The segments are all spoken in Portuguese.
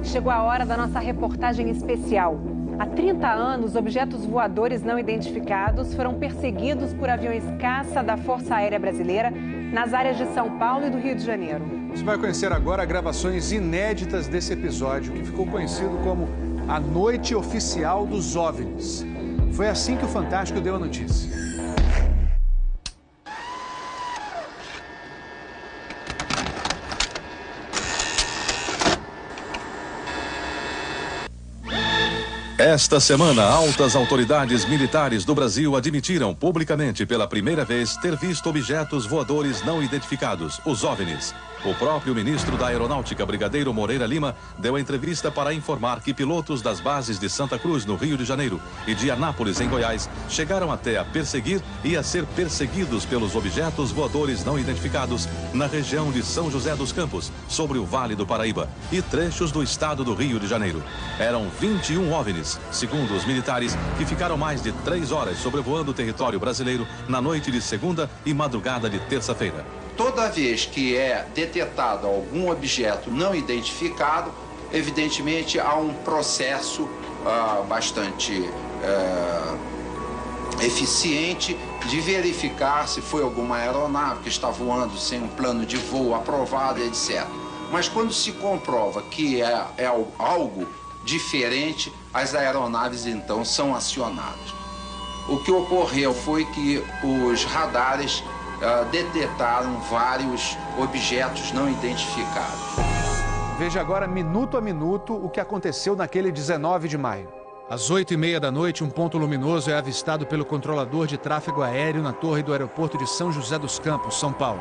Chegou a hora da nossa reportagem especial. Há 30 anos, objetos voadores não identificados foram perseguidos por aviões caça da Força Aérea Brasileira nas áreas de São Paulo e do Rio de Janeiro. Você vai conhecer agora gravações inéditas desse episódio, que ficou conhecido como a Noite Oficial dos OVNIs. Foi assim que o Fantástico deu a notícia. Esta semana, altas autoridades militares do Brasil admitiram publicamente pela primeira vez ter visto objetos voadores não identificados, os OVNIs. O próprio ministro da Aeronáutica, Brigadeiro Moreira Lima, deu a entrevista para informar que pilotos das bases de Santa Cruz, no Rio de Janeiro, e de Anápolis, em Goiás, chegaram até a perseguir e a ser perseguidos pelos objetos voadores não identificados na região de São José dos Campos, sobre o Vale do Paraíba, e trechos do estado do Rio de Janeiro. Eram 21 OVNIs, segundo os militares, que ficaram mais de 3 horas sobrevoando o território brasileiro na noite de segunda e madrugada de terça-feira. Toda vez que é detectado algum objeto não identificado, evidentemente há um processo bastante eficiente de verificar se foi alguma aeronave que está voando sem um plano de voo aprovado, etc. Mas quando se comprova que é algo diferente, as aeronaves então são acionadas. O que ocorreu foi que os radares detectaram vários objetos não identificados. Veja agora, minuto a minuto, o que aconteceu naquele 19 de maio. Às 8h30 da noite, um ponto luminoso é avistado pelo controlador de tráfego aéreo na torre do aeroporto de São José dos Campos, São Paulo.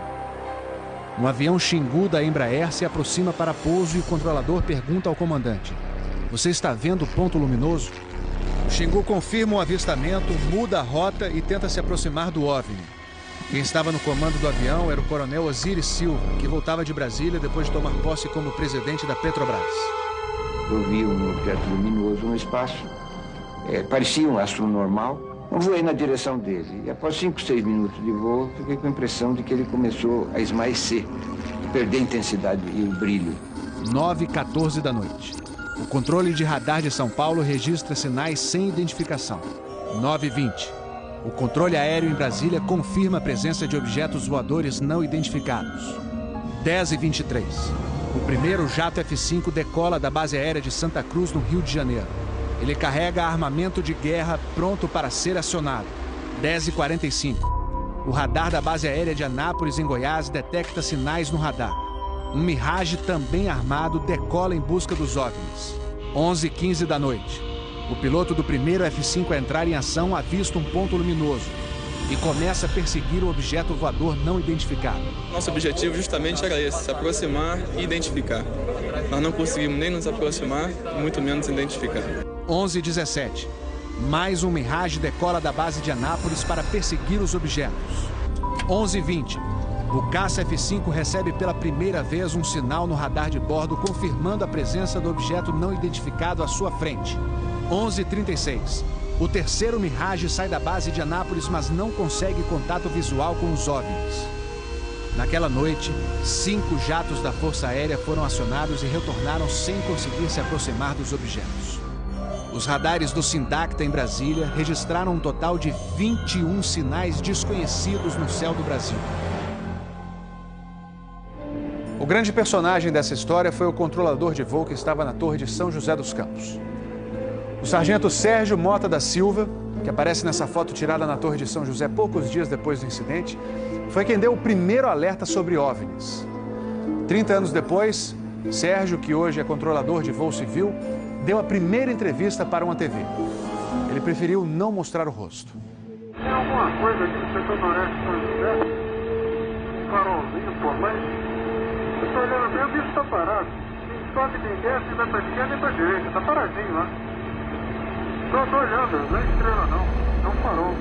Um avião Xingu da Embraer se aproxima para pouso e o controlador pergunta ao comandante: "Você está vendo o ponto luminoso?" O Xingu confirma o avistamento, muda a rota e tenta se aproximar do OVNI. Quem estava no comando do avião era o coronel Osiris Silva, que voltava de Brasília depois de tomar posse como presidente da Petrobras. Eu vi um objeto luminoso no espaço, parecia um astro normal. Eu voei na direção dele e após 5, 6 minutos de voo, fiquei com a impressão de que ele começou a esmaecer, a perder a intensidade e o brilho. 9h14 da noite. O controle de radar de São Paulo registra sinais sem identificação. 9h20. O controle aéreo em Brasília confirma a presença de objetos voadores não identificados. 10h23. O primeiro jato F-5 decola da base aérea de Santa Cruz, no Rio de Janeiro. Ele carrega armamento de guerra pronto para ser acionado. 10h45. O radar da base aérea de Anápolis, em Goiás, detecta sinais no radar. Um Mirage também armado decola em busca dos OVNIs. 11h15 da noite. O piloto do primeiro F-5 a entrar em ação avista um ponto luminoso e começa a perseguir o objeto voador não identificado. Nosso objetivo justamente era esse, se aproximar e identificar. Nós não conseguimos nem nos aproximar, muito menos identificar. 11h17. Mais um Mirage decola da base de Anápolis para perseguir os objetos. 11h20. O caça F-5 recebe pela primeira vez um sinal no radar de bordo confirmando a presença do objeto não identificado à sua frente. 11h36. O terceiro Mirage sai da base de Anápolis, mas não consegue contato visual com os OVNIs. Naquela noite, 5 jatos da Força Aérea foram acionados e retornaram sem conseguir se aproximar dos objetos. Os radares do Sindacta em Brasília registraram um total de 21 sinais desconhecidos no céu do Brasil. O grande personagem dessa história foi o controlador de voo que estava na torre de São José dos Campos. O sargento Sérgio Mota da Silva, que aparece nessa foto tirada na torre de São José poucos dias depois do incidente, foi quem deu o primeiro alerta sobre OVNIs. 30 anos depois, Sérgio, que hoje é controlador de voo civil, deu a primeira entrevista para uma TV. Ele preferiu não mostrar o rosto. Tem alguma coisa aqui no setor noreste de São José? Um farolzinho por lá? Eu estou olhando bem, o bicho está parado. Quem sobe, quem desce, vai para a esquerda e para a direita. Está paradinho lá. Estou olhando, não é estrela não. É um farol.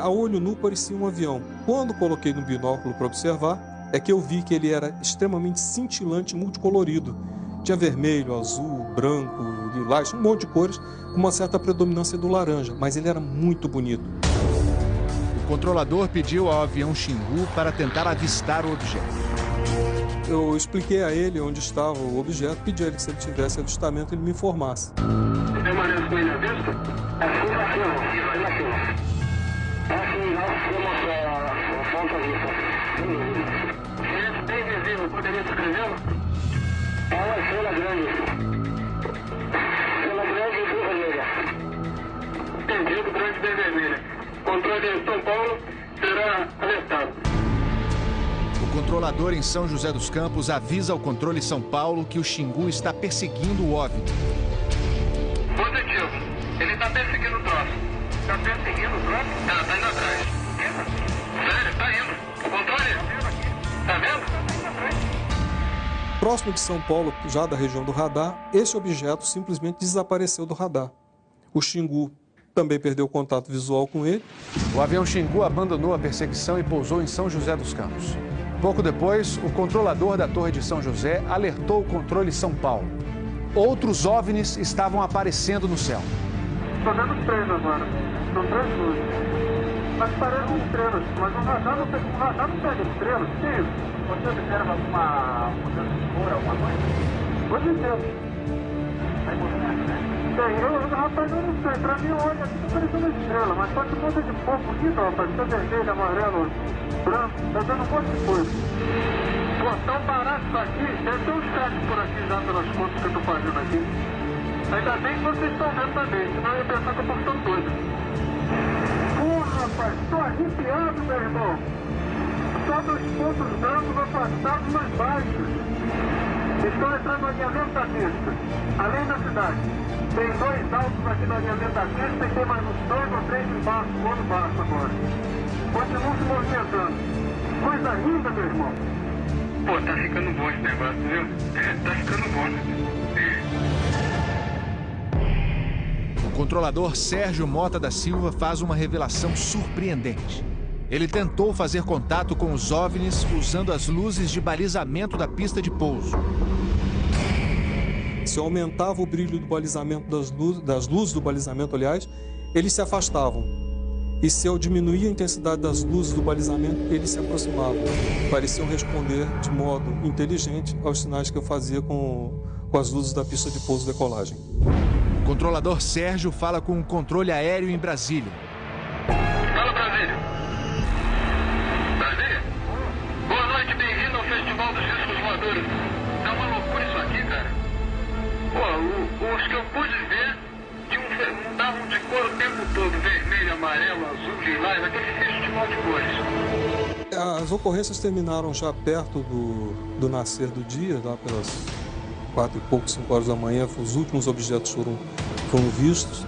A olho nu parecia um avião. Quando coloquei no binóculo para observar, é que eu vi que ele era extremamente cintilante e multicolorido. Tinha vermelho, azul, branco, lilás, um monte de cores, com uma certa predominância do laranja, mas ele era muito bonito. O controlador pediu ao avião Xingu para tentar avistar o objeto. Eu expliquei a ele onde estava o objeto, pedi a ele que se ele tivesse avistamento, ele me informasse. Bem visível, poderia descrevê-lo? É uma estrela grande. Estrela grande e vermelha. Entendido, grande e vermelha. Controle em São Paulo será alertado. O controlador em São José dos Campos avisa ao controle São Paulo que o Xingu está perseguindo o OVNI. Positivo. Ele está perseguindo o troço. Está perseguindo o troço? Tá indo atrás. Sério, tá indo. Controle? Tá vendo? Próximo de São Paulo, já da região do radar, esse objeto simplesmente desapareceu do radar. O Xingu também perdeu contato visual com ele. O avião Xingu abandonou a perseguição e pousou em São José dos Campos. Pouco depois, o controlador da Torre de São José alertou o controle São Paulo. Outros OVNIs estavam aparecendo no céu. Estou vendo 3 agora. São 3 luzes. Mas parecem estrelas. Mas o radar não pega estrelas. Que isso? Você observa alguma mudança de cor, alguma coisa? Pode ser. Vai mostrar, né? Rapaz, eu não sei. Pra mim, olha, aqui tá parecendo estrela. Mas só que muda de cor bonita, rapaz. Tá vermelho, amarelo, branco. Tá dando um monte de coisa. Pô, tão barato isso aqui. Deve ter uns cacos por aqui já pelas contas que eu tô fazendo aqui. Ainda bem que vocês estão vendo também. Senão eu ia pensar que eu tô ficando doido. Porra, rapaz. Tô arrepiado, meu irmão. Só dos pontos brancos afastados mais baixos. Estão entrando no alinhamento da pista, além da cidade. Tem 2 altos aqui no alinhamento da pista e tem mais uns 2 ou 3 embaixo, do outro baixo agora. Continuam se movimentando. Coisa linda, meu irmão. Pô, tá ficando bom esse negócio, viu? Tá ficando bom, né? O controlador Sérgio Mota da Silva faz uma revelação surpreendente. Ele tentou fazer contato com os OVNIs usando as luzes de balizamento da pista de pouso. Se eu aumentava o brilho do balizamento das luzes do balizamento, aliás, eles se afastavam. E se eu diminuía a intensidade das luzes do balizamento, eles se aproximavam. Pareciam responder de modo inteligente aos sinais que eu fazia com as luzes da pista de pouso e decolagem. O controlador Sérgio fala com o controle aéreo em Brasília. Fala, Brasília. Brasília? Boa noite, bem-vindo ao Festival dos Discos Voadores. Tá uma loucura isso aqui, cara. Pô, os que eu pude ver mudavam de cor o tempo todo. Vermelho, amarelo, azul, lilás, aquele festival de cores. As ocorrências terminaram já perto do nascer do dia, lá pelas 4 e pouco, 5 horas da manhã. Os últimos objetos foram vistos.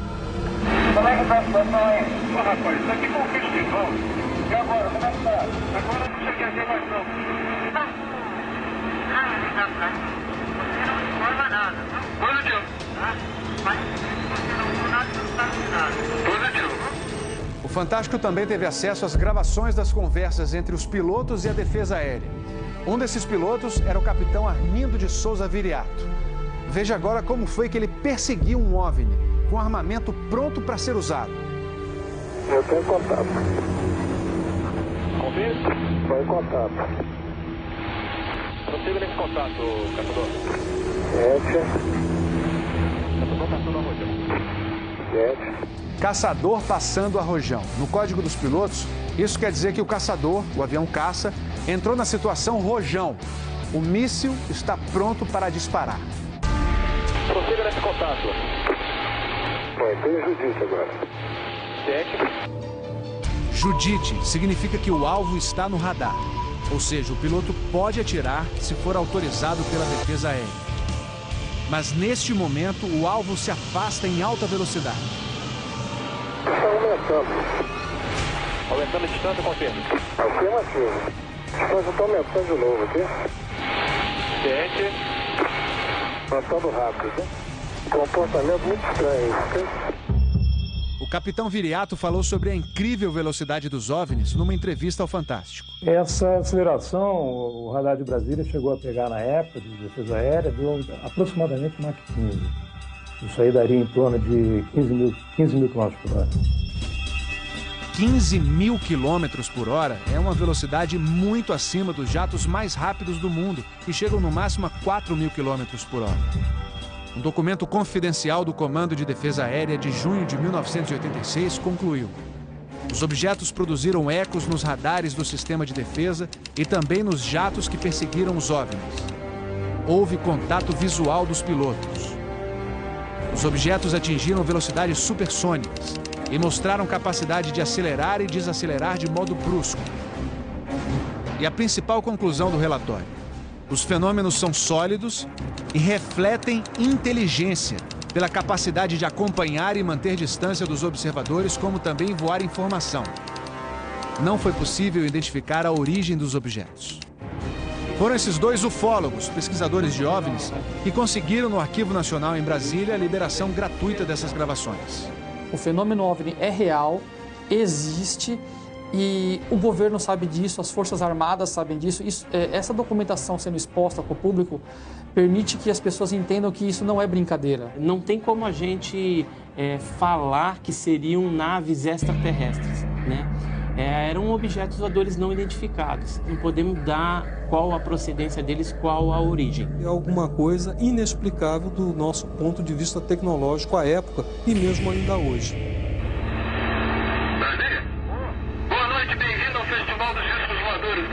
Como é que tá a situação aí? Pô, rapaz, isso aqui foi um festival. E agora, como é que tá? Agora não sei o que é mais não. Você não informa nada. Positivo. Mas você não viu nada, não sabe nada. Positivo. O Fantástico também teve acesso às gravações das conversas entre os pilotos e a defesa aérea. Um desses pilotos era o capitão Armindo de Souza Viriato. Veja agora como foi que ele perseguiu um OVNI com armamento pronto para ser usado. Eu tenho contato. Confirma? Foi contato. Prossiga nesse contato, caçador. 7. Caçador passando a rojão. 7. Caçador passando a rojão. No código dos pilotos, isso quer dizer que o caçador, o avião caça, entrou na situação rojão. O míssil está pronto para disparar. Prossiga nesse contato. Foi, tem Judite agora. 7. Judite significa que o alvo está no radar. Ou seja, o piloto pode atirar se for autorizado pela defesa aérea. Mas neste momento, o alvo se afasta em alta velocidade. Está aumentando. Aumentando a distância, confirma. Afirmativo. A distância está aumentando de novo aqui. 7. Passando rápido. Comportamento muito estranho. O capitão Viriato falou sobre a incrível velocidade dos OVNIs numa entrevista ao Fantástico. Essa aceleração, o radar de Brasília chegou a pegar na época de defesa aérea, deu aproximadamente Mach 15. Isso aí daria em torno de 15 mil km por hora. 15 mil quilômetros por hora é uma velocidade muito acima dos jatos mais rápidos do mundo, que chegam no máximo a 4 mil quilômetros por hora. Um documento confidencial do Comando de Defesa Aérea de junho de 1986 concluiu: os objetos produziram ecos nos radares do sistema de defesa e também nos jatos que perseguiram os OVNIs. Houve contato visual dos pilotos. Os objetos atingiram velocidades supersônicas e mostraram capacidade de acelerar e desacelerar de modo brusco. E a principal conclusão do relatório: os fenômenos são sólidos e refletem inteligência pela capacidade de acompanhar e manter distância dos observadores, como também voar informação. Não foi possível identificar a origem dos objetos. Foram esses dois ufólogos, pesquisadores de OVNIs, que conseguiram no Arquivo Nacional em Brasília a liberação gratuita dessas gravações. O fenômeno OVNI é real, existe, e o governo sabe disso, as Forças Armadas sabem disso. Essa documentação sendo exposta para o público permite que as pessoas entendam que isso não é brincadeira. Não tem como a gente falar que seriam naves extraterrestres, né? Eram objetos voadores não identificados. Não podemos dar qual a procedência deles, qual a origem. É alguma coisa inexplicável do nosso ponto de vista tecnológico à época e mesmo ainda hoje. Brasília? Boa noite, bem-vindo ao Festival dos Discos Voadores.